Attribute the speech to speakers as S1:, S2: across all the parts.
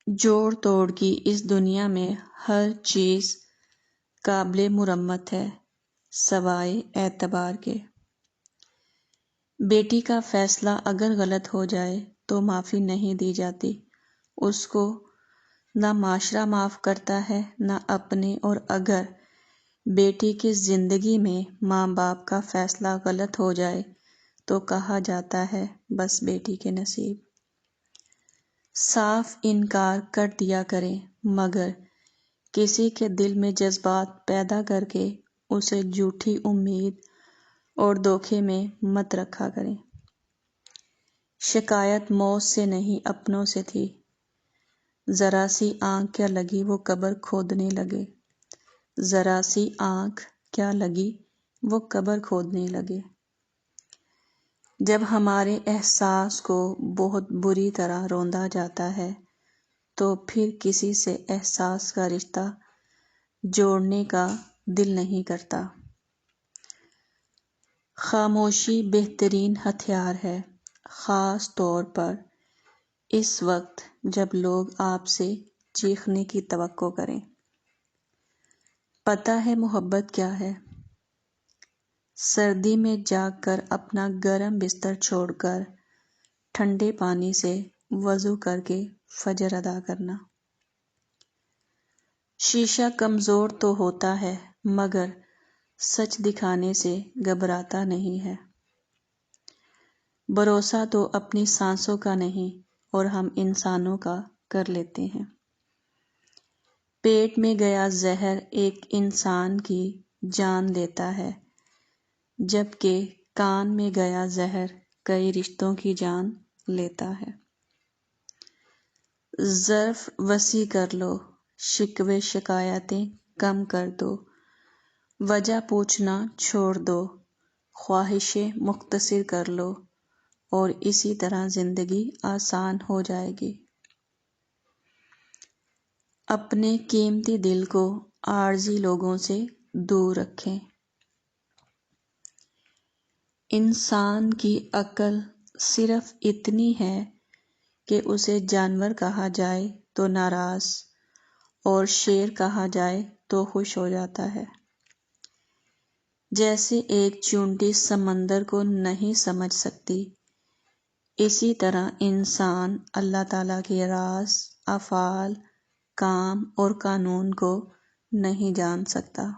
S1: جوڑ توڑ کی اس دنیا میں ہر چیز قابل مرمت ہے سوائے اعتبار کے۔ بیٹی کا فیصلہ اگر غلط ہو جائے تو معافی نہیں دی جاتی، اس کو نہ معاشرہ معاف کرتا ہے نہ اپنے، اور اگر بیٹی کی زندگی میں ماں باپ کا فیصلہ غلط ہو جائے تو کہا جاتا ہے بس بیٹی کے نصیب۔ صاف انکار کر دیا کریں، مگر کسی کے دل میں جذبات پیدا کر کے اسے جھوٹی امید اور دھوکے میں مت رکھا کریں۔ شکایت موت سے نہیں اپنوں سے تھی، ذرا سی آنکھ کیا لگی وہ قبر کھودنے لگے، ذرا سی آنکھ کیا لگی وہ قبر کھودنے لگے۔ جب ہمارے احساس کو بہت بری طرح روندا جاتا ہے تو پھر کسی سے احساس کا رشتہ جوڑنے کا دل نہیں کرتا۔ خاموشی بہترین ہتھیار ہے، خاص طور پر اس وقت جب لوگ آپ سے چیخنے کی توقع کریں۔ پتہ ہے محبت کیا ہے؟ سردی میں جاگ کر اپنا گرم بستر چھوڑ کر ٹھنڈے پانی سے وضو کر کے فجر ادا کرنا۔ شیشہ کمزور تو ہوتا ہے مگر سچ دکھانے سے گھبراتا نہیں ہے۔ بھروسہ تو اپنی سانسوں کا نہیں اور ہم انسانوں کا کر لیتے ہیں۔ پیٹ میں گیا زہر ایک انسان کی جان لیتا ہے، جبکہ کان میں گیا زہر کئی رشتوں کی جان لیتا ہے۔ ظرف وسیع کر لو، شکوے شکایتیں کم کر دو، وجہ پوچھنا چھوڑ دو، خواہشیں مختصر کر لو اور اسی طرح زندگی آسان ہو جائے گی۔ اپنے قیمتی دل کو عارضی لوگوں سے دور رکھیں۔ انسان کی عقل صرف اتنی ہے کہ اسے جانور کہا جائے تو ناراض اور شیر کہا جائے تو خوش ہو جاتا ہے۔ جیسے ایک چیونٹی سمندر کو نہیں سمجھ سکتی، اسی طرح انسان اللہ تعالیٰ کے راز، افعال، کام اور قانون کو نہیں جان سکتا۔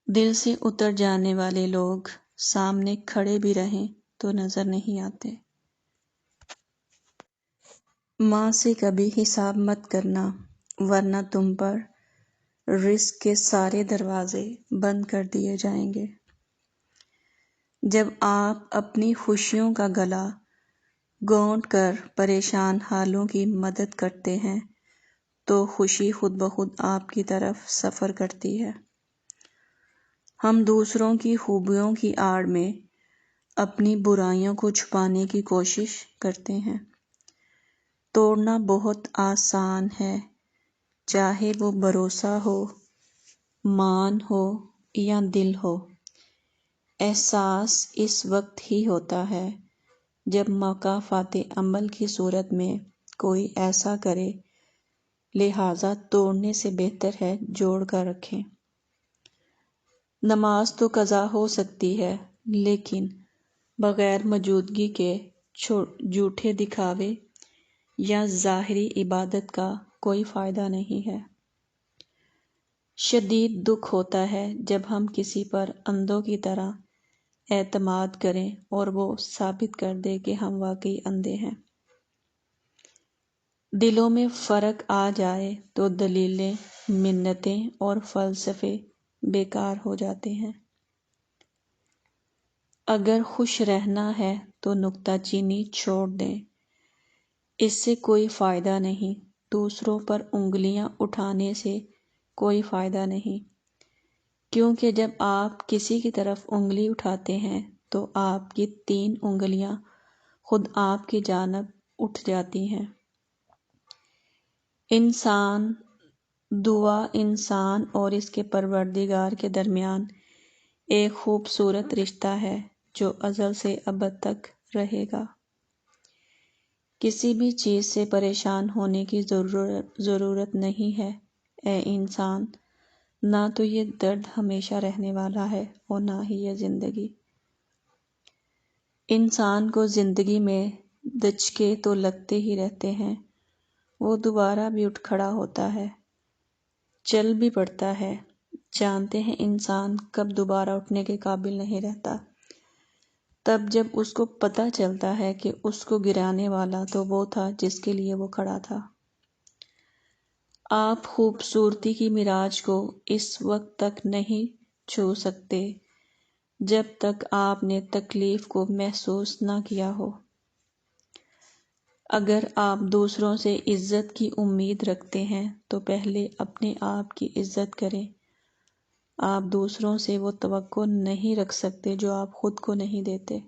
S1: دل سے اتر جانے والے لوگ سامنے کھڑے بھی رہیں تو نظر نہیں آتے۔ ماں سے کبھی حساب مت کرنا ورنہ تم پر رزق کے سارے دروازے بند کر دیے جائیں گے۔ جب آپ اپنی خوشیوں کا گلا گھونٹ کر پریشان حالوں کی مدد کرتے ہیں تو خوشی خود بخود آپ کی طرف سفر کرتی ہے۔ ہم دوسروں کی خوبیوں کی آڑ میں اپنی برائیوں کو چھپانے کی کوشش کرتے ہیں۔ توڑنا بہت آسان ہے، چاہے وہ بھروسہ ہو، مان ہو یا دل ہو۔ احساس اس وقت ہی ہوتا ہے جب مکافات عمل کی صورت میں کوئی ایسا کرے، لہٰذا توڑنے سے بہتر ہے جوڑ کر رکھیں۔ نماز تو قضا ہو سکتی ہے لیکن بغیر موجودگی کے جھوٹے دکھاوے یا ظاہری عبادت کا کوئی فائدہ نہیں ہے۔ شدید دکھ ہوتا ہے جب ہم کسی پر اندھوں کی طرح اعتماد کریں اور وہ ثابت کر دے کہ ہم واقعی اندھے ہیں۔ دلوں میں فرق آ جائے تو دلیلیں، منتیں اور فلسفے بیکار ہو جاتے ہیں۔ اگر خوش رہنا ہے تو نکتہ چینی چھوڑ دیں، اس سے کوئی فائدہ نہیں۔ دوسروں پر انگلیاں اٹھانے سے کوئی فائدہ نہیں، کیونکہ جب آپ کسی کی طرف انگلی اٹھاتے ہیں تو آپ کی 3 انگلیاں خود آپ کی جانب اٹھ جاتی ہیں۔ دعا انسان اور اس کے پروردگار کے درمیان ایک خوبصورت رشتہ ہے جو ازل سے ابد تک رہے گا۔ کسی بھی چیز سے پریشان ہونے کی ضرورت نہیں ہے اے انسان، نہ تو یہ درد ہمیشہ رہنے والا ہے اور نہ ہی یہ زندگی۔ انسان کو زندگی میں دھچکے تو لگتے ہی رہتے ہیں، وہ دوبارہ بھی اٹھ کھڑا ہوتا ہے، چل بھی پڑتا ہے۔ جانتے ہیں انسان کب دوبارہ اٹھنے کے قابل نہیں رہتا؟ تب جب اس کو پتہ چلتا ہے کہ اس کو گرانے والا تو وہ تھا جس کے لیے وہ کھڑا تھا۔ آپ خوبصورتی کی معراج کو اس وقت تک نہیں چھو سکتے جب تک آپ نے تکلیف کو محسوس نہ کیا ہو۔ اگر آپ دوسروں سے عزت کی امید رکھتے ہیں تو پہلے اپنے آپ کی عزت کریں۔ آپ دوسروں سے وہ توقع نہیں رکھ سکتے جو آپ خود کو نہیں دیتے۔